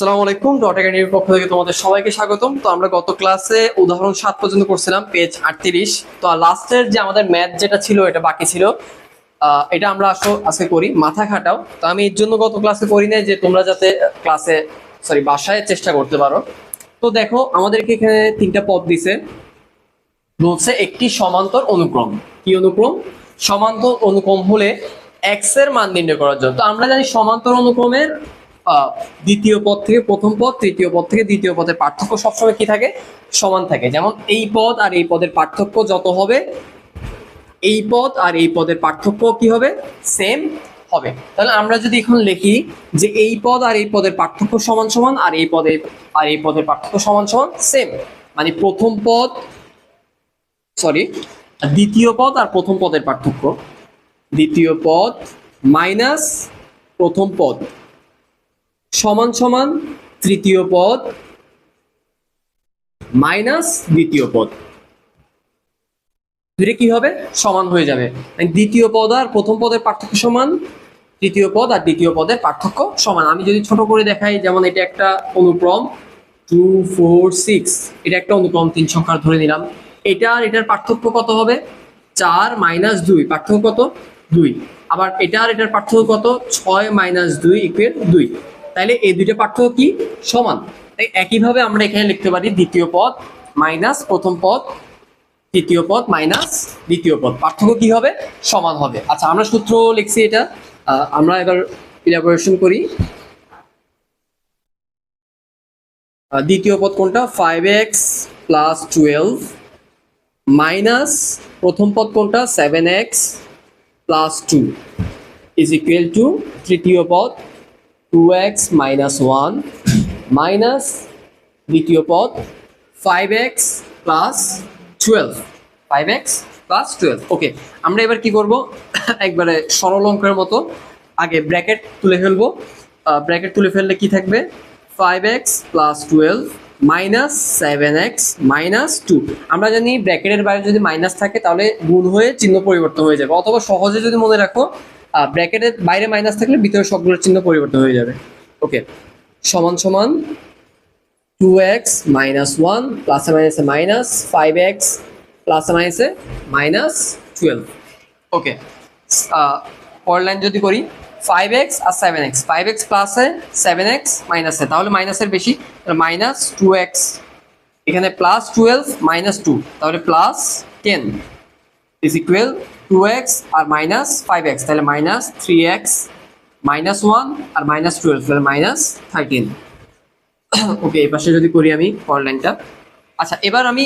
আসসালামু আলাইকুম। ডট একাডেমির পক্ষ থেকে তোমাদের সবাইকে স্বাগতম। তো আমরা গত ক্লাসে উদাহরণ 7 পর্যন্ত করছিলাম, পেজ 38। তো লাস্টের যে আমাদের ম্যাথ যেটা ছিল এটা বাকি ছিল, এটা আমরা আজকে করি। মাথা খাটাও। তো আমি এর জন্য গত ক্লাসে করি না, যে তোমরা যাতে বাসায় চেষ্টা করতে পারো। তো দেখো, আমাদেরকে এখানে তিনটা পদ দিছে, বলছে একটি সমান্তর অনুক্রম। কি অনুক্রম? সমান্তর অনুক্রম হলে এক্স এর মান নির্ণয় করার জন্য। তো আমরা জানি সমান্তর অনুক্রমের দ্বিতীয় পদ থেকে প্রথম পদ, তৃতীয় পদ থেকে দ্বিতীয় পদের পার্থক্য সবসময় কি থাকে? সমান থাকে। যেমন এই পদ আর এই পদের পার্থক্য যত হবে, এই পদ আর এই পদের পার্থক্য কি হবে? সেম হবে। তাহলে আমরা যদি এখন লিখি যে এই পদ আর এই পদের পার্থক্য সমান সমান, আর এই পদের পার্থক্য সমান সমান সেম, মানে প্রথম পদ দ্বিতীয় পদ আর প্রথম পদের পার্থক্য, দ্বিতীয় পদ মাইনাস প্রথম পদ সমান সমান তৃতীয় পদ মাইনাস দ্বিতীয় পদ। দুটো কি হবে? সমান হয়ে যাবে। দ্বিতীয় পদ আর প্রথম পদের পার্থক্য সমান, তৃতীয় পদ আর দ্বিতীয় পদের পার্থক্য সমান। আমি যদি ছোট করে দেখাই, যেমন এটা একটা অনুক্রম 2 4 6, এটা একটা অনুক্রম 3 সংখ্যার ধরে নিলাম। এটা আর এটার পার্থক্য কত হবে? 4 - 2, পার্থক্য কত? 2। আবার এটা আর এটার পার্থক্য কত? 6 - 2 = 2। তাইলে এই দুইটা পার্থক্য কি? সমান। তাই একইভাবে আমরা এখানে লিখতে পারি দ্বিতীয় পদ মাইনাস প্রথম পদ, তৃতীয় পদ মাইনাস দ্বিতীয় পদ, পার্থক্য কি হবে? সমান হবে। আচ্ছা, আমরা সূত্র লিখছি এটা, আমরা এবার ইলাবোরেশন করি। দ্বিতীয় পদ কোনটা? 5x + 12 মাইনাস প্রথম পদ কোনটা? 7x + 2 = তৃতীয় পদ 2x - 1 মাইনাস দ্বিতীয় পদ 5x + 12, 5x + 12। ওকে, আমরা এবার কি করব? একবারে সরল অঙ্কের মতো আগে ব্র্যাকেট তুলে ফেলবো। ব্র্যাকেট তুলে ফেললে কি থাকবে? 5x + 12 minus 7x - 2। আমরা জানি ব্র্যাকেটের বাইরে যদি মাইনাস থাকে তাহলে গুণ হয়ে চিহ্ন পরিবর্তন হয়ে যাবে, অথবা সহজে যদি মনে রাখো, ব্র্যাকেটের বাইরে মাইনাস থাকলে ভিতরে সবগুলোর চিহ্ন পরিবর্তন হয়ে যাবে। ওকে, সমান সমান 2x - 1 প্লাস মাইনাসে মাইনাস 5x প্লাস মাইনাসে -12। ওকে, পরের লাইন যদি করি 5x আর 7x, 5x প্লাসে 7x মাইনাসে, তাহলে মাইনাসের বেশি, -2x, এখানে +12 - 2, তাহলে +10 = 2x আর -5x, তাহলে -3x -1 আর -12, তাহলে -13। ওকে, এই পাশে যদি করি আমি পরের লাইনটা। আচ্ছা, এবার আমি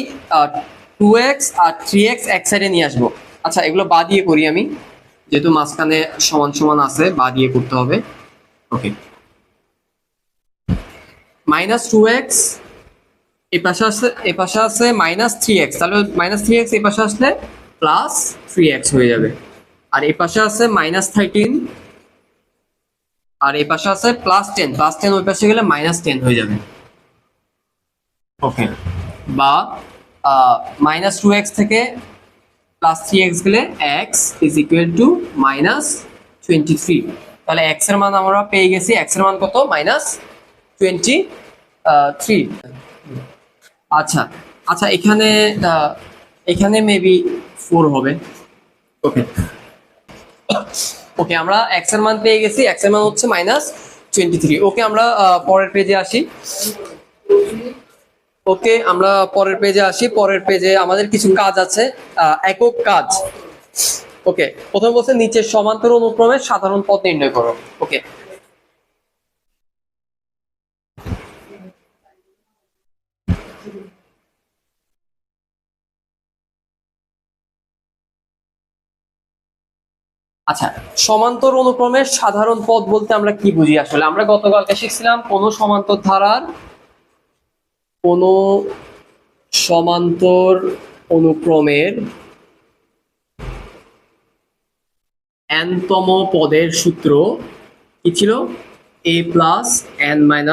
2x আর 3x এক সাইডে নিয়ে আসবো। আচ্ছা, এগুলো বাদ দিয়ে করি আমি, যেহেতু মাঝখানে সমান সমান আছে, বাদ দিয়ে করতে হবে। ওকে, -2x এই পাশে আছে, এই পাশে আছে -3x, তাহলে -3x এই পাশে আসলে +3x হয়ে যাবে। আর এই পাশে আছে -13, আর এই পাশে আছে +10, +10 ওই পাশে গেলে -10 হয়ে যাবে। ওকে, বা -2x থেকে +3x গেলে x = -23। তাহলে x এর মান আমরা পেয়ে গেছি। x এর মান কত? -23। আচ্ছা আচ্ছা, এখানে মেবি 4 হবে। ওকে ওকে, আমরা x এর মান পেয়ে গেছি। x এর মান হচ্ছে -23। ওকে, আমরা পরের পেজে আসি। ওকে, আমরা পরের পেজে আসি। পরের পেজে আমাদের কিছু কাজ আছে, একক কাজ। ওকে, প্রথম বলছে নিচের সমান্তর অনুক্রমে সাধারণ পদ নির্ণয় করো। ওকে, আচ্ছা, সমান্তর অনুক্রমের সাধারণ পদ বলতে আমরা কি বুঝি? আসলে আমরা গতকালকে শিখছিলাম কোন সমান্তর অনুক্রমের n-তম পদের সূত্র কি ছিল? a + n - 1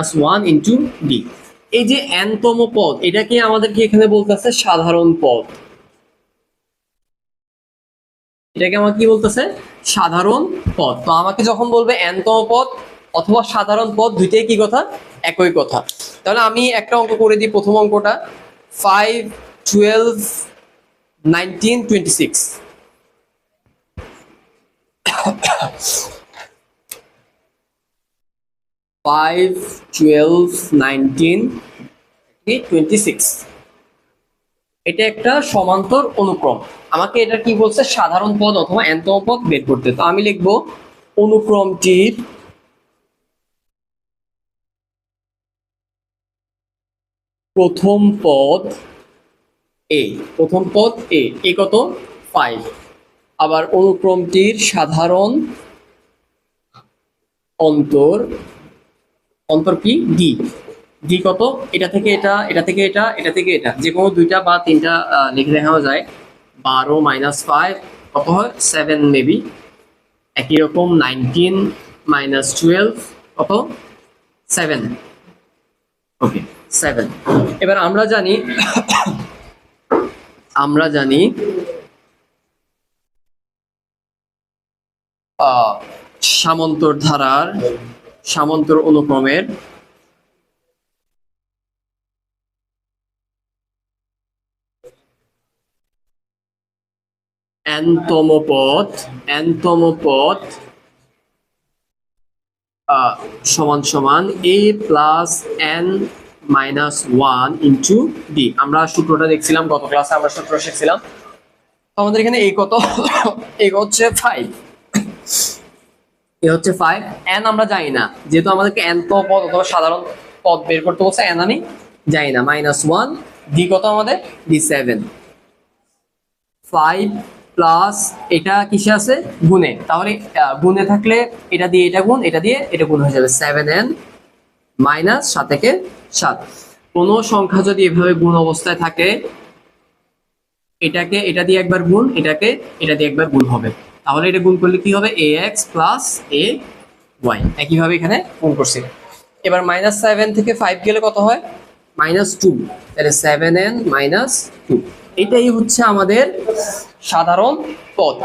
* d। এই যে n-তম পদ, এটাকে আমাদেরকে এখানে বলতেছে সাধারণ পদ। এটাকে আমাকে কি বলতেছে? সাধারণ পদ। তো আমাকে যখন বলবে n-তম পদ, অথবা সাধারণ পদ, দুইটাই কি কথা? একই কথা। তাহলে আমি একটা অঙ্ক করে দিই। প্রথম অঙ্কটা 5, 12, 19, 26। 5, 12, 19, 26। এটা একটা সমান্তর অনুক্রম। আমাকে এটা কি বলছে? সাধারণ পদ অথবা nতম পদ বের করতে। তো আমি লিখব অনুক্রমটির প্রথম পদ এ। প্রথম পদ এ কত? 5। আবার অনুক্রমটির সাধারণ অন্তর, অন্তর কি? ডি। ডি কত? এটা থেকে এটা, এটা থেকে এটা, এটা থেকে এটা, যে কোনো দুইটা বা তিনটা লিখে দেখানো যায়। 12 - 5 কত হয়? 7 মেবি। একই রকম 19 - 12 কত? 7। ওকে, 7। এবার আমরা জানি সামান্তর ধারার, সামান্তর অনুক্রমের nতম পদ সমান সমান a plus n minus 1 into D. আমরা সূত্রটা দেখছিলাম গত ক্লাসে, আমরা সূত্র শিখছিলাম। আমাদের এখানে এই কত? এই হচ্ছে 5, এ হচ্ছে 5। n আমরা জানি না, যেহেতু আমাদেরকে nতম পদ অথবা সাধারণ পদ বের করতে বলছে, n আমি জানি না। -1, ডি কত আমাদের? ডি 7। 5 প্লাস এটা কিসে আছে? গুণে। তাহলে গুণে থাকলে এটা দিয়ে এটা গুণ, এটা দিয়ে এটা গুণ হয়ে যাবে। 7n মাইনাস 7 থেকে 7। কোন সংখ্যা যদি এভাবে গুণ অবস্থায় থাকে, এটাকে এটা দিয়ে একবার গুণ, এটাকে এটা দিয়ে একবার গুণ হবে। তাহলে এটা গুণ করলে কি হবে? ax plus a y। একইভাবে এখানে গুণ করছি। এবার -7 থেকে 5 গেলে কত হয়? -2। তাহলে 7n মাইনাস 2। এটাই হচ্ছে আমাদের সাধারণ পদ।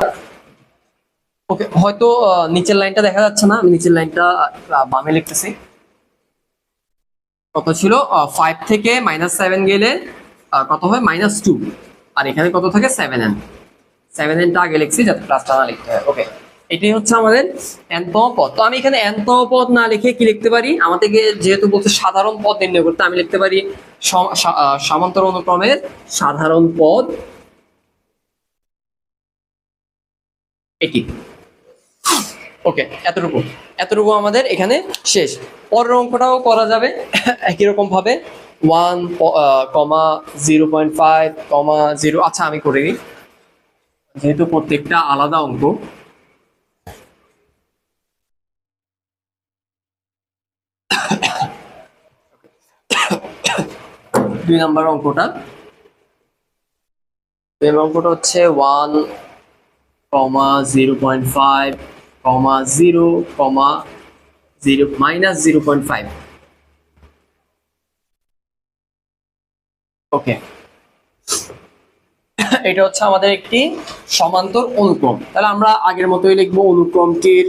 ওকে, হয়তো নিচের লাইনটা দেখা যাচ্ছে না, আমি নিচের লাইনটা বামে লিখতেছি। কত ছিল? 5 থেকে -7 গেলে কত হয়? -2। আর এখানে কত থাকে? 7n। 7nটা আগে লিখছি যাতে প্লাসটা না লিখতে হয়। ওকে, এটাই হচ্ছে আমাদের nতম পদ। তো আমি এখানে nতম পদ না লিখে কি লিখতে পারি? আমাদেরকে যেহেতু বলছে সাধারণ পদ নির্ণয় করতে, আমি লিখতে পারি সমান্তর অনুক্রমের সাধারণ পদ এটি। ওকে, এতটুকু আমাদের এখানে শেষ। পরের অঙ্কটাও করা যাবে একই রকম ভাবে। 1, 0.5, 0। আচ্ছা, আমি করে নিই, যেহেতু প্রত্যেকটা আলাদা অঙ্ক। দুই নম্বর অঙ্কটা হচ্ছে 1, 0.5, 0, 0 -0.5। ওকে, এটা হচ্ছে আমাদের একটি সমান্তর অনুক্রম। তাহলে আমরা আগের মতোই লিখবো অনুক্রমটির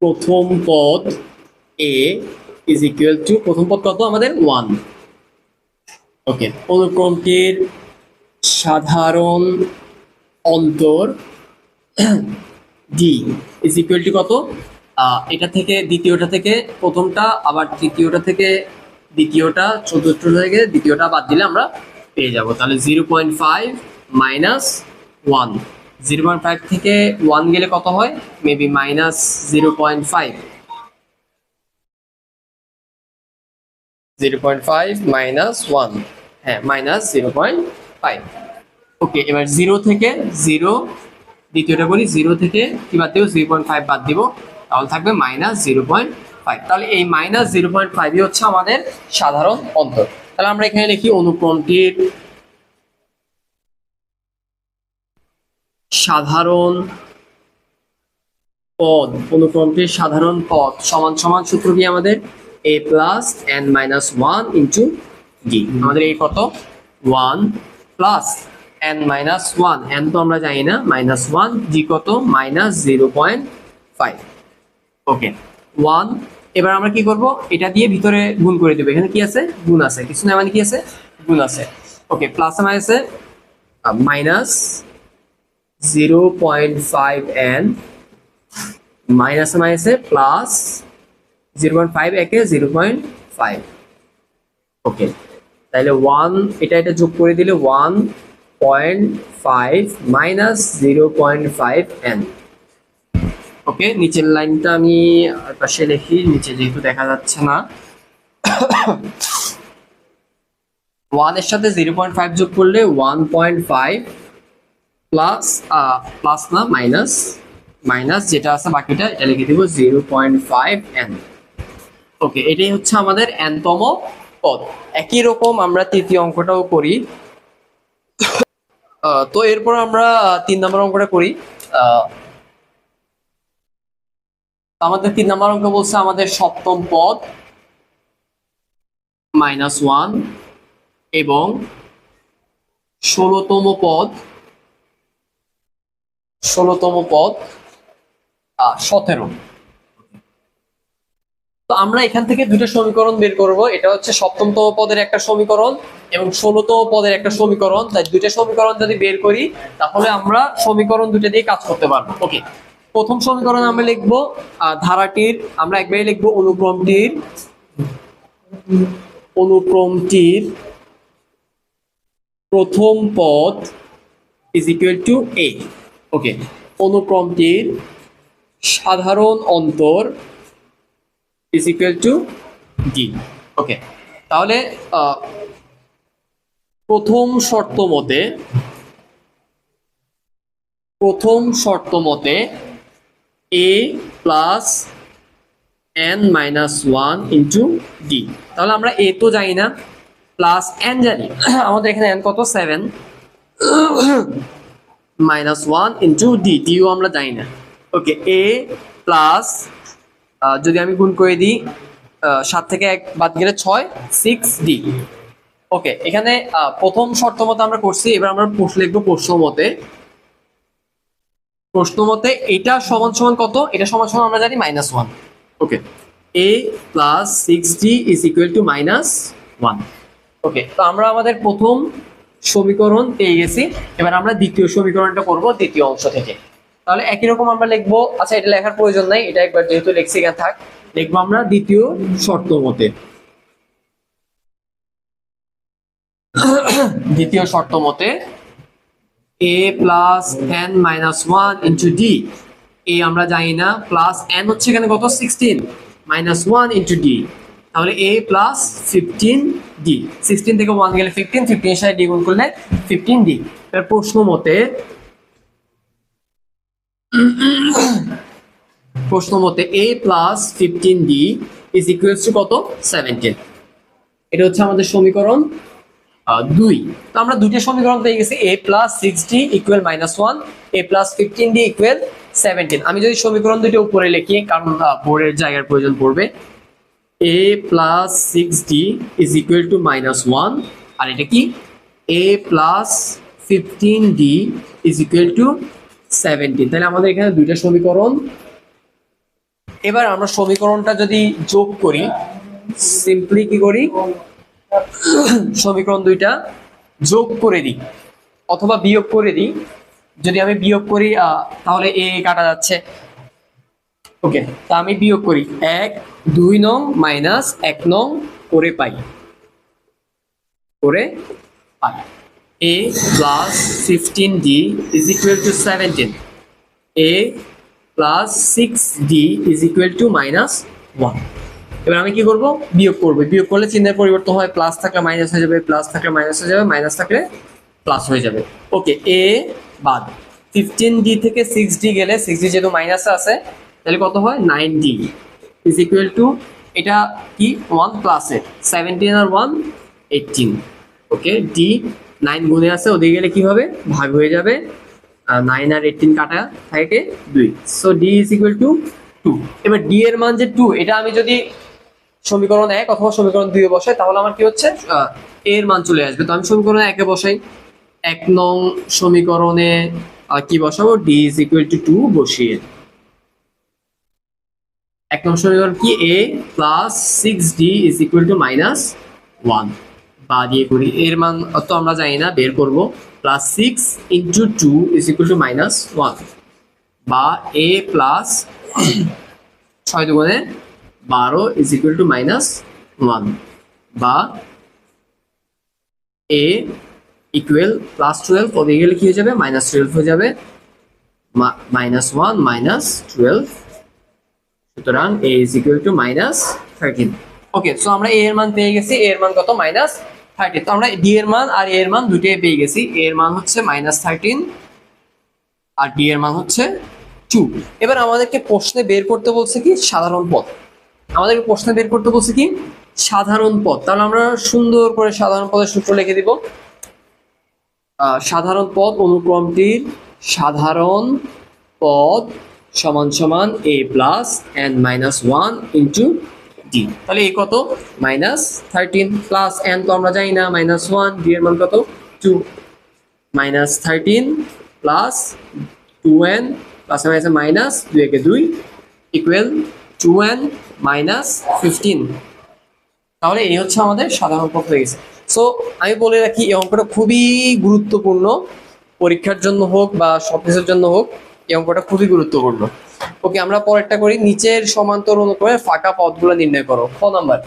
প্রথম পদ a ইজ ইকুয়াল টু, প্রথম পদ কত আমাদের? 1। ওকে, অনুক্রমটির সাধারণ অন্তর d ইজ ইকুয়াল টু কত? এটা থেকে দ্বিতীয়টা থেকে প্রথমটা, আবার তৃতীয়টা থেকে দ্বিতীয়টা, চতুর্থ থেকে দ্বিতীয়টা বাদ দিলে আমরা পেয়ে যাব। তাহলে 0.5 মাইনাস 1। 0.5 থেকে 1 গেলে কত হয়? মেবি -0.5। 0.5 মাইনাস 1, হ্যাঁ -0.5। ওকে, এবার 0 থেকে 0, দ্বিতীয়টা করি। 0 থেকে কি বাদ দেবো? 0.5 বাদ দিব, তাহলে থাকবে -0.5। তাহলে এই -0.5ই হচ্ছে আমাদের সাধারণ অন্তর। তাহলে আমরা এখানে লিখি অনুক্রমটির সাধারণ পদ, অনুক্রমটির সাধারণ পদ সমান সমান সূত্র কি আমাদের? a plus n - 1 into d। আমাদের এই কত? 1 plus n minus one, n তো আমরা জানি না, মাইনাস ওয়ান, জি কত মাইনাস 0.5। ওকে 1। এবার আমরা কি করব, এটা দিয়ে ভিতরে গুণ করে দেবো, এখানে কি আছে গুণ আছে, কিছু না মানে কি আছে গুণ আছে। ওকে প্লাস মাইনাসে মাইনাস 0.5n মাইনাস মাইনাসে প্লাস 0.5 একে 0.5। ওকে তাহলে 1 এটা যোগ করে দিলে 1.5 মাইনাস 0.5n। ওকে নিচের লাইনটা আমি পাশে লিখি, নিচে যেহেতু দেখা যাচ্ছে না। 1 এর সাথে 0.5 যোগ করলে 1.5 প্লাস প্লাস না মাইনাস, মাইনাস যেটা আছে বাকিটা এটা লিখে দিব 0.5n। ওকে এটাই হচ্ছে আমাদের n তম পদ। একই রকম আমরা তৃতীয় অঙ্কটাও করি। তো এরপর আমরা 3 নম্বর অঙ্কটা করি। আমাদের 3 নম্বর অঙ্ক বলছে আমাদের সপ্তম পদ -1 এবং 16তম পদ 17। তো আমরা এখান থেকে দুটো সমীকরণ বের করব, এটা হচ্ছে সপ্তমতম পদের একটা সমীকরণ এবং 16তম পদের একটা সমীকরণ। তাই দুটো সমীকরণ যদি বের করি তাহলে আমরা সমীকরণ দুটো দিয়ে কাজ করতে পারবো। ওকে প্রথম সমীকরণ আমরা লিখব ধারাটির, আমরা একবারে লিখব অনুক্রমটির প্রথম পদ ইজ ইকুয়াল টু a। ওকে অনুক্রমটির সাধারণ অন্তর ইজ ইকুয়াল টু d। ওকে তাহলে প্রথম শর্ত মতে a plus n minus one into D. তাহলে আমরা a তো জানি না, প্লাস n জানি, আমাদের এখানে n কত 7 মাইনাস ওয়ান ইন্টু ডি, ডিও আমরা জানি না। ওকে a প্লাস যদি আমি গুণ করে দিই 7 থেকে 1 বাদ গেলে 6 6d। ওকে এখানে প্রথম শর্ত মতে আমরা করছি, এবার আমরা প্রশ্ন লিখবো প্রশ্ন মতে এটা সমান সমান কত, এটা সমান সমান আমরা জানি -1। ওকে a plus 6d is equal to -1। ওকে তো আমরা আমাদের প্রথম সমীকরণ পেয়ে গেছি। এবার আমরা দ্বিতীয় সমীকরণটা করব দ্বিতীয় অংশ থেকে। তাহলে একই রকম আমরা লিখবো, আচ্ছা এটা লেখার প্রয়োজন নাই, এটা একবার যেহেতু লেখছি এখানে থাক, লিখবো আমরা দ্বিতীয় শর্ত মতে a plus n minus one into D. এ আমরা জানি না, প্লাস n হচ্ছে এখানে কত 16 মাইনাস ওয়ান ইন্টু ডি, তাহলে a প্লাস 15d। 16 থেকে 1 গেলে 15, 15 এর সাথে d গুণ করলে 15d। এবার প্রশ্ন মতে a plus 15d is equals to কত 17। এটা হচ্ছে আমাদের সমীকরণ 2। তো আমরা দুটো সমীকরণ পেয়ে গেছি, a plus 6d equal -1, a plus 15d equal 17। আমি যদি সমীকরণ দুটো উপরে লিখি, কারণ বোর্ডের জায়গার প্রয়োজন পড়বে, a plus 6d is equal to -1, আর এটা কি a plus 15d is equal two 17। তাহলে আমাদের এখানে দুইটা সমীকরণ। এবার আমরা সমীকরণটা যদি যোগ করি, সিম্পলি কি করি, সমীকরণ দুইটা যোগ করে দিই অথবা বিয়োগ করে দিই। যদি আমি বিয়োগ করি তাহলে a কাটা যাচ্ছে। ওকে তা আমি বিয়োগ করি, 1 2 নং মাইনাস 1 নং করে পাই a plus 15d is equal two 17, a plus 6d is equal to -1। এবার আমি কি করব, বিয়োগ করব। বিয়োগ করলে চিহ্নের পরিবর্তন হয়, প্লাস থাকলে মাইনাস হয়ে যাবে, প্লাস থাকলে মাইনাস হয়ে যাবে, মাইনাস থাকলে প্লাস হয়ে যাবে। ওকে a বাদ 15d থেকে 6d গেলে 6d যেহেতু মাইনাসে আছে তাহলে কত হয় 9d ইজ ইকুয়াল টু, এটা কি 1 প্লাসে 17 আর 1 18। ওকে d 9 গুণে আছে, ওদিকে গেলে কি হবে ভাগ হয়ে যাবে, 9 আর 18 কাটা থাকে 2, so d is equal two 2। এবার d এর মান যে 2, এটা আমি যদি সমীকরণ 1 অথবা সমীকরণ 2 এ বসাই তাহলে আমার কি হচ্ছে a এর মান চলে আসবে। তো আমি সমীকরণ 1 এ বসাই, এক নং সমীকরণে কি বসাবো, ডি ইজ ইকুয়াল টু 2 বসিয়ে। এক নং সমীকরণ কি, a plus 6d is equal to -1 বা দিয়ে করি, এর মান তো আমরা জানি না, বের করব। Plus 6 into 2 is equal to -1 বা এ প্লাস 6 দুগুণে 12 ইজ ইকুয়াল টু -1 বা এ ইকুয়াল প্লাস 12 পদে গেলে কি হয়ে যাবে, -12 হয়ে যাবে, -1 -12, সুতরাং a is equal two -13। Okay, so আমরা a এর মান পেয়ে গেছি, a এর মান কত, -13। তো আমরা d এর মান আর a এর মান দুটোই পেয়ে গেছি। a এর মান হচ্ছে -13 আর d এর মান হচ্ছে 2। এবার আমাদেরকে প্রশ্নে বের করতে বলছে কি, সাধারণ পদ। আমাদেরকে প্রশ্নে বের করতে বলছে কি, সাধারণ পদ। তাহলে আমরা সুন্দর করে সাধারণ পদের সূত্র লিখে দিব। সাধারণ পদ অনুক্রমটির সাধারণ পদ সমান সমান a plus n minus 1 into D. তাহলে এই কত, -13 প্লাস n তো আমরা জানি না, -1, d এর মান কত 2, -13 প্লাস 2n প্লাস মাইনাস 2 একে 2 ইকুয়াল 2n মাইনাস 15। তাহলে এই হচ্ছে আমাদের সাধারণ পদ হয়ে গেছে। সো আমি বলে রাখি, এই অঙ্কটা খুবই গুরুত্বপূর্ণ, পরীক্ষার জন্য হোক বা সব কিছুর জন্য হোক, এই অঙ্কটা খুবই গুরুত্বপূর্ণ। ওকে, আমরা পরেরটা করি। নিচের সমান্তর অনুক্রমে ফাঁকা পথগুলো নির্ণয় করো। ক নাম্বার,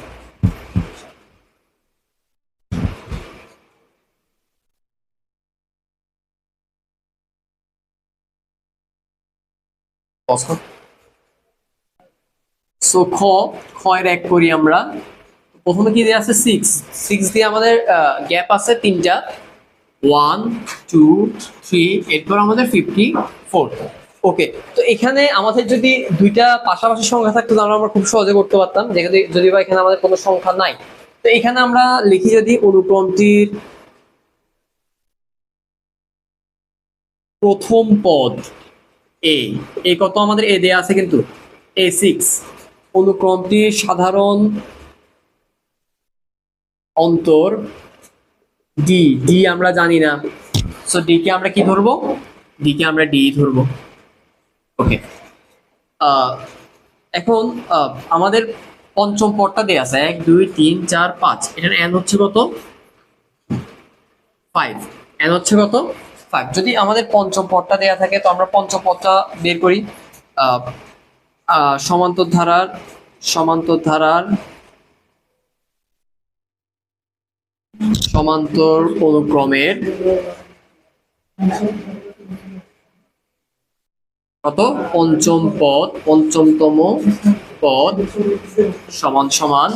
সো খ এর এক করি আমরা। প্রথমে কি দেওয়া আছে, 6 দিয়ে আমাদের গ্যাপ আছে তিনটা, 1 2 3, এরপর আমাদের 54। ওকে, তো এখানে আমাদের যদি দুইটা পাশাপাশি সংখ্যা থাকতো তাহলে আমরা খুব সহজে করতে পারতাম, যদি বা এখানে আমাদের কোনো সংখ্যা নাই। তো এখানে আমরা লিখি যদি অনুক্রমটির প্রথম পদ এ কত, আমাদের এ দেয়া আছে কিন্তু, এ 6, অনুক্রমটির সাধারণ অন্তর ডি আমরা জানি না, সো ডি কে আমরা কি ধরবো, ডি কে আমরা ডি ধরবো। ওকে, এখন আমাদের পঞ্চম পদটা দেয়া আছে 1 2 3 4 5, এটার n হচ্ছে কত, 5, n হচ্ছে কত 5। যদি আমাদের পঞ্চম পদটা দেয়া থাকে তো আমরা পঞ্চম পদটা বের করি। সমান্তর ধারার সমান্তর অনুক্রমের কত, পঞ্চমতম পদ সমান সমান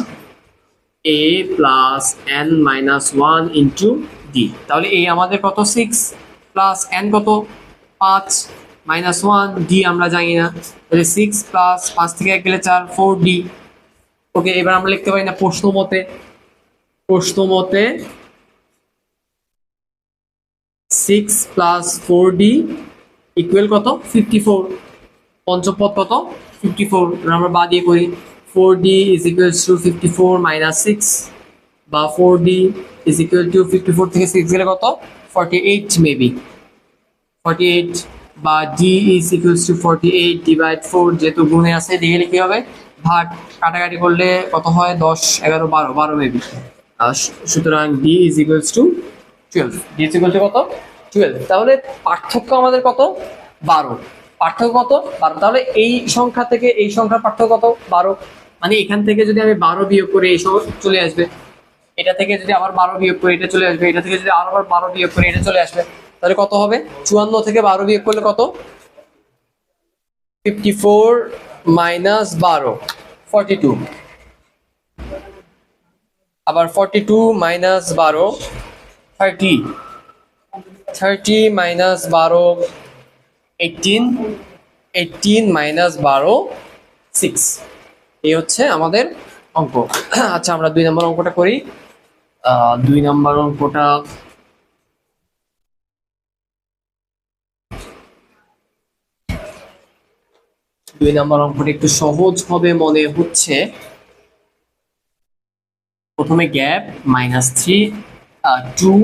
a plus n minus 1 into D. তাহলে a আমাদের কত, 6 প্লাস n কত 5 মাইনাস 1, ডি আমরা জানি না, তাহলে 6 প্লাস 5 থেকে 1 গেলে 4, 4d। ওকে, এবার আমরা লিখতে পারি না, প্রশ্ন মতে 6 প্লাস 4d ইকুয়াল কত, 54। পঞ্চম পদ কত, 54, আমরা বাদ দিয়ে করি, 4d is equal two 54 minus 6 বা 4d ইজ ইকুয়াল টু 54 থেকে 6 গেলে কত, 48 মেবি, 48 বা d is equal two 48 divide 4, যেহেতু গুণে আছে দিকে কি হবে, ভাগ, কাটাকাটি করলে কত হয়, 10 11 12 মেবি। সুতরাং d is equal two 12, d is equal two কত, 12। তাহলে পার্থক্য আমাদের কত, 12, পার্থক্য কত, 12। তাহলে এই সংখ্যা থেকে এই সংখ্যার পার্থক্য কত, 12। মানে এখান থেকে যদি আমি 12 বিয়োগ করি এই সব চলে আসবে, এটা থেকে যদি আবার 12 বিয়োগ করি এটা চলে আসবে, এটা থেকে যদি আবার 12 বিয়োগ করি এটা চলে আসবে। তাহলে কত হবে, 54 থেকে 12 বিয়োগ করলে কত, 54 মাইনাস 12, 42, আবার 42 মাইনাস 12, 30, 30 মাইনাস 12, 18, 18 মাইনাস 12, 6। এই হচ্ছে আমাদের অঙ্ক। আচ্ছা, আমরা 2 নম্বর অঙ্কটা করি। 2 নম্বর অঙ্কটা একটু সহজ হবে মনে হচ্ছে। প্রথমে গ্যাপ -3 2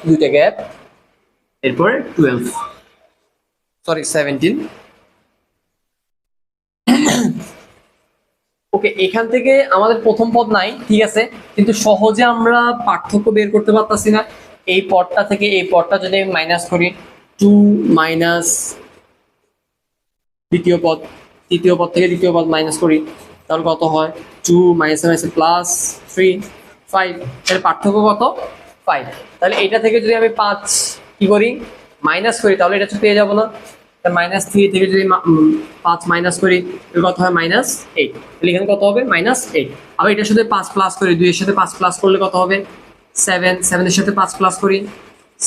দুইটা গ্যাপ, এরপরে 17। ওকে, এখান থেকে আমাদের প্রথম পদ নাই, ঠিক আছে, কিন্তু সহজে আমরা পার্থক্য বের করতে পারতাছি না। এই পদটা থেকে এই পদটা যদি আমি মাইনাস করি, 2 মাইনাস দ্বিতীয় পদ, তৃতীয় পদ থেকে দ্বিতীয় পদ মাইনাস করি, তাহলে কত হয়? 2 মাইনাস মাইনাস প্লাস 3 5, এর পার্থক্য কত? 5। তাহলে এটা থেকে যদি আমি 5 কি করি, মাইনাস করি, তাহলে এটা তো পেয়ে যাবো না। -3 থেকে যদি 5 মাইনাস করি, এর কত হয়? -8। তাহলে এখানে কত হবে? -8। আবার এটার সাথে 5 প্লাস করি, 2 এর সাথে 5 প্লাস করলে কত হবে? 7 7 এর সাথে 5 প্লাস করি,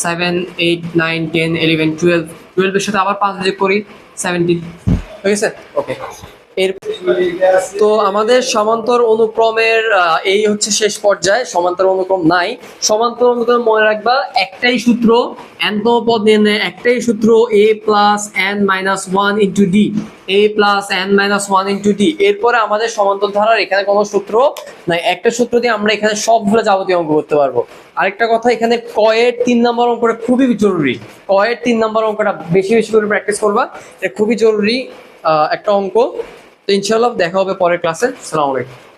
7 8 9 10 11 12, 12 এর সাথে আবার 5 যোগ করি, 17। ঠিক আছে, ওকে। এর তো আমাদের সমান্তর অনুক্রমের এই হচ্ছে শেষ পর্যায়ে। সমান্তর অনুক্রম নাই। সমান্তর অনুক্রম মনে রাখবা, একটাই সূত্র, nতম পদ নিয়ে একটাই সূত্র, a plus n minus 1 into D, a plus n minus 1 into D. এরপরে আমাদের সমান্তর ধারার এখানে কোনো সূত্র নাই, একটা সূত্র দিয়ে আমরা এখানে সবগুলো যাবতীয় অঙ্ক করতে পারবো। আরেকটা কথা, এখানে কয়ের 3 নম্বর অঙ্কটা খুবই জরুরি। কয়ের 3 নম্বর অঙ্কটা বেশি বেশি করে প্র্যাকটিস করবা, এটা খুবই জরুরি একটা অঙ্ক। তো ইনশাআল্লাহ দেখা হবে পরের ক্লাসে। আসসালামু আলাইকুম।